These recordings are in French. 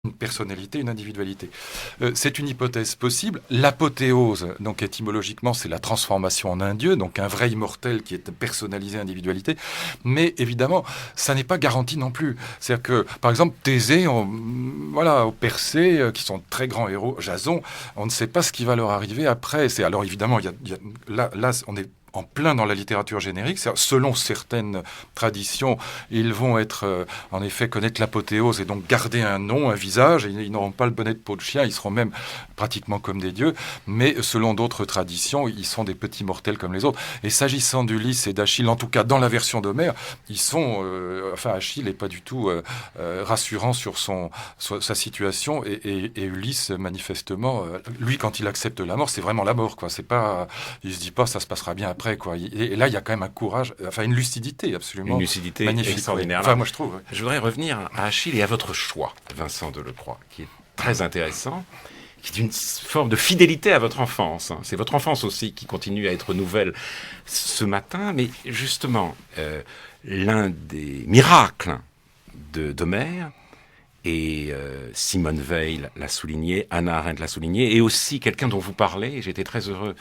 une personnalité, une individualité. C'est une hypothèse possible. L'apothéose, donc étymologiquement, c'est la transformation en un dieu, donc un vrai immortel qui est personnalisé, individualité. Mais évidemment, ça n'est pas garanti non plus. C'est-à-dire que, par exemple, Thésée, voilà, au Persée, qui sont de très grands héros, Jason, on ne sait pas ce qui va leur arriver après. Alors évidemment, là, on est en plein dans la littérature générique. Selon certaines traditions, ils vont en effet, connaître l'apothéose et donc garder un nom, un visage. Et ils n'auront pas le bonnet de peau de chien, ils seront même pratiquement comme des dieux. Mais selon d'autres traditions, ils sont des petits mortels comme les autres. Et s'agissant d'Ulysse et d'Achille, en tout cas dans la version d'Homère, ils sont... Achille n'est pas du tout rassurant sur sa situation. Et Ulysse, manifestement, lui, quand il accepte la mort, c'est vraiment la mort, quoi. C'est pas... Il se dit pas, ça se passera bien après. Quoi. Et là, il y a quand même un courage, une lucidité absolument une lucidité magnifique, extraordinaire. Enfin, moi, je trouve. Je voudrais revenir à Achille et à votre choix, Vincent Delecroix, qui est très intéressant, qui est une forme de fidélité à votre enfance. C'est votre enfance aussi qui continue à être nouvelle ce matin, mais justement, l'un des miracles d'Homère, et Simone Weil l'a souligné, Hannah Arendt l'a souligné, et aussi quelqu'un dont vous parlez, et j'étais très heureux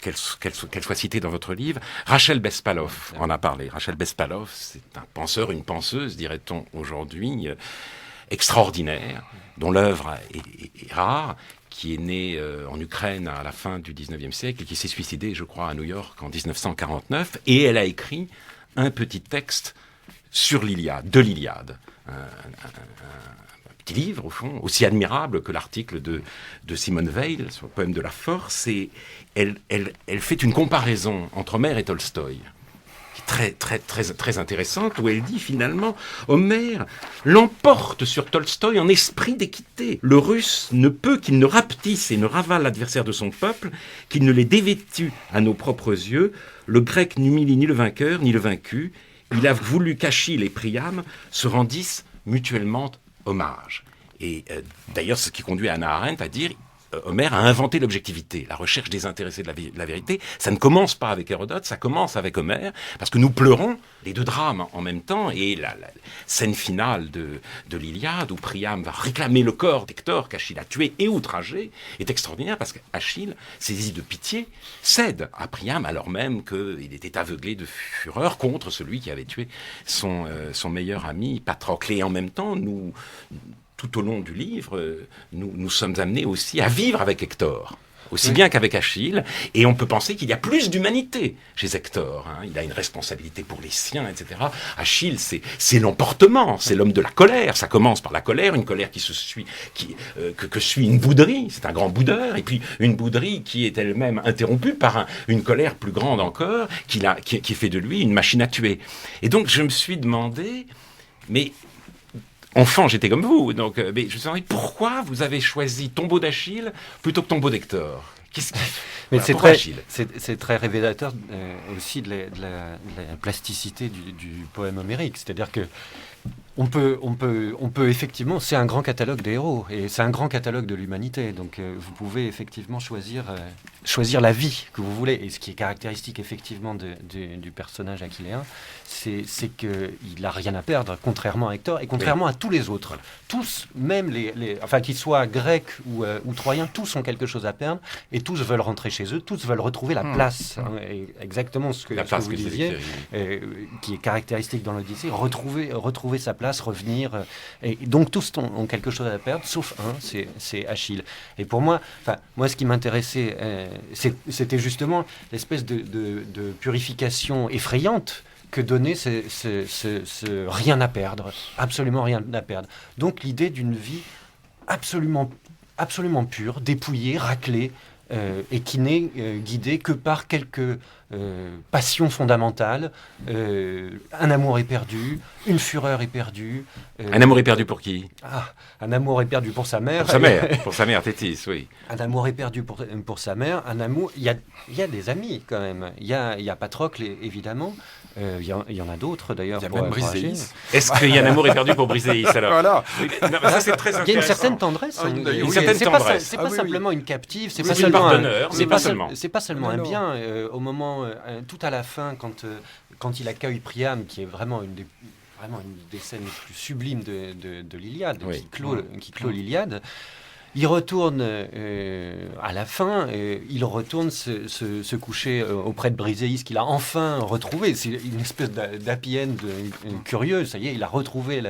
qu'elle soit citée dans votre livre, Rachel Bespalov en a parlé. Rachel Bespalov, c'est un penseur, une penseuse, dirait-on aujourd'hui, extraordinaire, dont l'œuvre est rare, qui est né en Ukraine à la fin du 19e siècle, et qui s'est suicidé, je crois, à New York en 1949, et elle a écrit un petit texte sur l'Iliade, de l'Iliade. Un petit livre, au fond, aussi admirable que l'article de Simone Weil sur le poème de la force, et elle fait une comparaison entre Homère et Tolstoï, qui est très intéressante, où elle dit finalement, Homère l'emporte sur Tolstoï en esprit d'équité. Le Russe ne peut qu'il ne rapetisse et ne ravale l'adversaire de son peuple, qu'il ne l'ait dévêtu à nos propres yeux. Le Grec n'humilie ni le vainqueur, ni le vaincu. Il a voulu qu'Achille et Priam se rendissent mutuellement hommage. Et d'ailleurs, ce qui conduit Hannah Arendt à dire Homère a inventé l'objectivité, la recherche désintéressée de la vérité. Ça ne commence pas avec Hérodote, ça commence avec Homère, parce que nous pleurons les deux drames en même temps. Et la scène finale de l'Iliade, où Priam va réclamer le corps d'Hector qu'Achille a tué et outragé, est extraordinaire, parce qu'Achille, saisi de pitié, cède à Priam, alors même qu'il était aveuglé de fureur contre celui qui avait tué son meilleur ami Patrocle. Et en même temps, tout au long du livre, nous sommes amenés aussi à vivre avec Hector, aussi bien qu'avec Achille, et on peut penser qu'il y a plus d'humanité chez Hector. Il a une responsabilité pour les siens, etc. Achille, c'est l'emportement, c'est l'homme de la colère. Ça commence par la colère, une colère que suit une bouderie, c'est un grand boudeur, et puis une bouderie qui est elle-même interrompue par une colère plus grande encore, qui fait de lui une machine à tuer. Et donc je me suis demandé, mais... Enfant, j'étais comme vous, donc mais je me suis demandé pourquoi vous avez choisi Tombeau d'Achille plutôt que Tombeau d'Hector. Qu'est-ce qui... Mais voilà, c'est très révélateur aussi de la plasticité du poème homérique. C'est-à-dire que on peut effectivement, c'est un grand catalogue des héros et c'est un grand catalogue de l'humanité. Donc vous pouvez effectivement choisir la vie que vous voulez. Et ce qui est caractéristique effectivement du personnage aquiléen, c'est qu'il n'a rien à perdre, contrairement à Hector et contrairement à tous les autres. Tous, même qu'ils soient grecs ou troyens, tous ont quelque chose à perdre et tous veulent rentrer chez eux, tous veulent retrouver la place. Et exactement ce que vous disiez, qui est caractéristique dans l'Odyssée, retrouver sa place, revenir. Et donc tous ont quelque chose à perdre, sauf un, c'est Achille. Et pour moi, ce qui m'intéressait, c'était justement l'espèce de purification effrayante que donnait ce rien à perdre, absolument rien à perdre. Donc l'idée d'une vie absolument pure, dépouillée, raclée, et qui n'est guidée que par quelques passions fondamentales. Un amour éperdu, une fureur éperdue. Un amour éperdu pour qui ? Un amour éperdu pour sa mère. Pour sa mère Thétis, oui. Un amour éperdu pour sa mère. Un amour. Il y a des amis quand même. Il y a Patrocle évidemment. Il y en a d'autres d'ailleurs. Il y a même Briséis. Est-ce qu'il y a un amour éperdu pour Briséis alors ? Voilà. Non, ça c'est très intéressant. Il y a une certaine tendresse. C'est pas simplement une captive. C'est pas seulement un pardonneur. C'est pas seulement un bien. Au moment tout à la fin, quand il accueille Priam, qui est vraiment vraiment une des scènes les plus sublimes de l'Iliade, Oui. qui clôt l'Iliade. Il retourne à la fin, il retourne se coucher auprès de Briséis qu'il a enfin retrouvé. C'est une espèce d'happy end curieux. Ça y est, il a retrouvé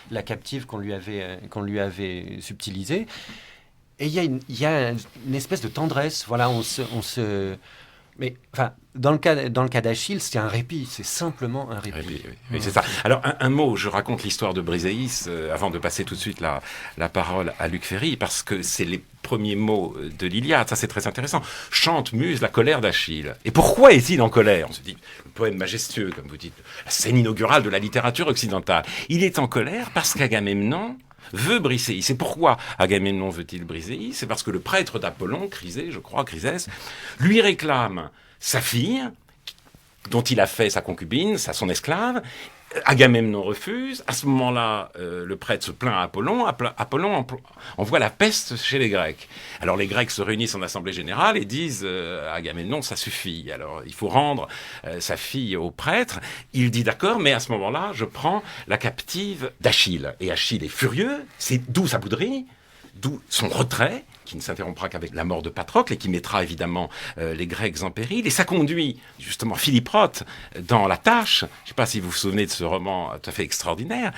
la captive qu'on lui avait subtilisée. Et il y a une espèce de tendresse. Voilà, mais enfin, dans le cas d'Achille, c'est un répit. C'est simplement un répit. Oui, c'est ça. Alors, un mot, je raconte l'histoire de Briséis avant de passer tout de suite la parole à Luc Ferry, parce que c'est les premiers mots de l'Iliade. Ça, c'est très intéressant. Chante Muse la colère d'Achille. Et pourquoi est-il en colère? On se dit, le poème majestueux, comme vous dites, la scène inaugurale de la littérature occidentale. Il est en colère parce qu'Agamemnon veut Briséis. Et pourquoi Agamemnon veut-il Briséis? C'est parce que le prêtre d'Apollon, Chrysès, lui réclame sa fille, dont il a fait sa concubine, son esclave. Agamemnon refuse. À ce moment-là, le prêtre se plaint à Apollon. Apollon envoie la peste chez les Grecs. Alors les Grecs se réunissent en assemblée générale et disent à Agamemnon, ça suffit. Alors il faut rendre sa fille au prêtre. Il dit d'accord, mais à ce moment-là, je prends la captive d'Achille. Et Achille est furieux. C'est d'où sa bouderie, d'où son retrait, qui ne s'interrompra qu'avec la mort de Patrocle et qui mettra évidemment les Grecs en péril. Et ça conduit justement Philipprote dans La Tâche, je ne sais pas si vous vous souvenez de ce roman tout à fait extraordinaire,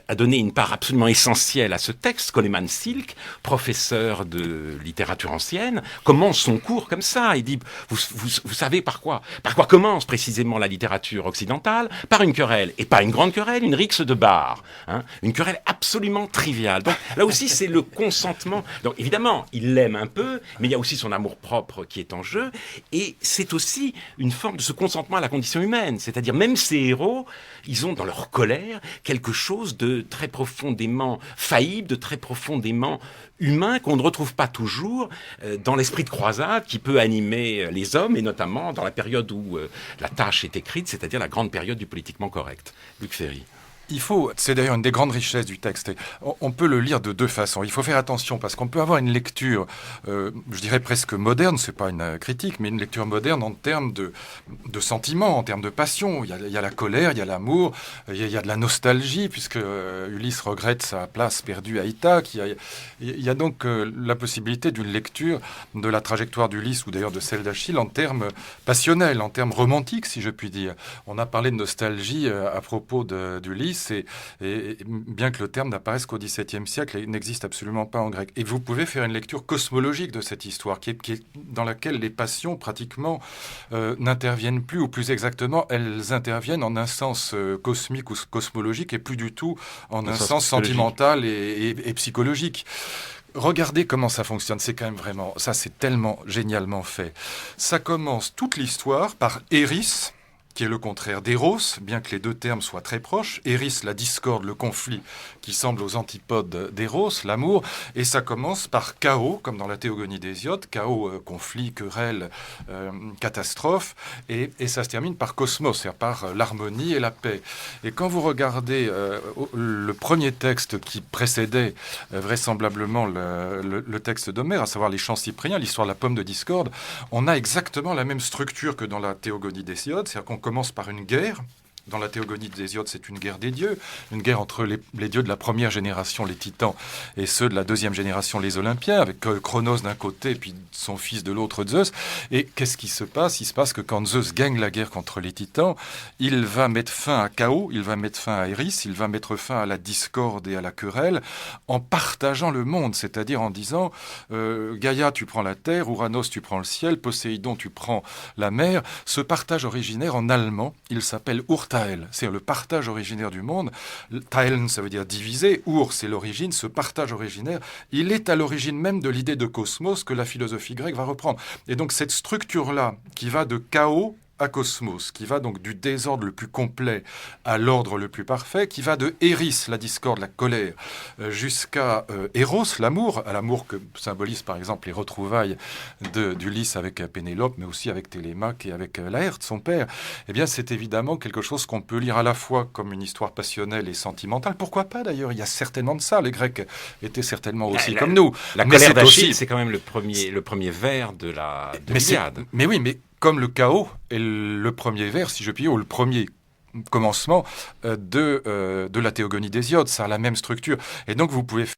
a donné une part absolument essentielle à ce texte. Coleman Silk, professeur de littérature ancienne, commence son cours comme ça. Il dit, vous savez par quoi commence précisément la littérature occidentale? Par une querelle, et pas une grande querelle, une rixe de bar. Une querelle absolument triviale. Donc là aussi, c'est le consentement. Donc évidemment, il l'aime un peu, mais il y a aussi son amour-propre qui est en jeu. Et c'est aussi une forme de ce consentement à la condition humaine. C'est-à-dire, même ces héros, ils ont dans leur colère quelque chose de très profondément faillible, de très profondément humain, qu'on ne retrouve pas toujours dans l'esprit de croisade qui peut animer les hommes, et notamment dans la période où La Tâche est écrite, c'est-à-dire la grande période du politiquement correct. Luc Ferry. C'est d'ailleurs une des grandes richesses du texte. Et on peut le lire de deux façons. Il faut faire attention parce qu'on peut avoir une lecture, je dirais presque moderne, c'est pas une critique, mais une lecture moderne en termes de sentiments, en termes de passion. Il y a la colère, il y a l'amour, il y a de la nostalgie, puisque Ulysse regrette sa place perdue à Ithaque. Il y a donc la possibilité d'une lecture de la trajectoire d'Ulysse ou d'ailleurs de celle d'Achille en termes passionnels, en termes romantiques, si je puis dire. On a parlé de nostalgie à propos d'Ulysse. Et bien que le terme n'apparaisse qu'au XVIIe siècle, il n'existe absolument pas en grec. Et vous pouvez faire une lecture cosmologique de cette histoire, dans laquelle les passions pratiquement n'interviennent plus, ou plus exactement, elles interviennent en un sens cosmique ou cosmologique, et plus du tout en un sens sentimental et psychologique. Regardez comment ça fonctionne, c'est quand même vraiment, ça c'est tellement génialement fait. Ça commence toute l'histoire par Eris, qui est le contraire d'Eros, bien que les deux termes soient très proches. Eris, la discorde, le conflit, qui semble aux antipodes d'Eros, l'amour. Et ça commence par chaos, comme dans la Théogonie d'Hésiode. Chaos, conflit, querelle, catastrophe. Et ça se termine par cosmos, c'est-à-dire par l'harmonie et la paix. Et quand vous regardez le premier texte qui précédait vraisemblablement le texte d'Homère, à savoir les chants cypriens, l'histoire de la pomme de discorde, on a exactement la même structure que dans la Théogonie d'Hésiode, c'est-à-dire qu'on commence par une guerre. Dans la Théogonie d'Hésiode, c'est une guerre des dieux, une guerre entre les dieux de la première génération, les titans, et ceux de la deuxième génération, les Olympiens, avec Chronos d'un côté, puis son fils de l'autre, Zeus. Et qu'est-ce qui se passe? Il se passe que quand Zeus gagne la guerre contre les titans, il va mettre fin à Chaos, il va mettre fin à Eris, il va mettre fin à la discorde et à la querelle, en partageant le monde, c'est-à-dire en disant Gaïa, tu prends la terre, Ouranos, tu prends le ciel, Poséidon, tu prends la mer. Ce partage originaire, en allemand, il s'appelle Urteil. C'est le partage originaire du monde. Teilen, ça veut dire diviser. Ur, c'est l'origine. Ce partage originaire, il est à l'origine même de l'idée de cosmos que la philosophie grecque va reprendre. Et donc cette structure-là, qui va de chaos à cosmos, qui va donc du désordre le plus complet à l'ordre le plus parfait, qui va de Eris, la discorde, la colère, jusqu'à Eros, l'amour, à l'amour que symbolise par exemple les retrouvailles d'Ulysse avec Pénélope, mais aussi avec Télémaque et avec Laërte, son père. Eh bien, c'est évidemment quelque chose qu'on peut lire à la fois comme une histoire passionnelle et sentimentale. Pourquoi pas d'ailleurs? Il y a certainement de ça. Les Grecs étaient certainement aussi comme nous. La colère d'Achille, c'est quand même le premier vers de l'Iliade. Mais oui, mais comme le chaos est le premier vers, si je puis dire, ou le premier commencement de la théogonie d'Hésiode. Ça a la même structure. Et donc, vous pouvez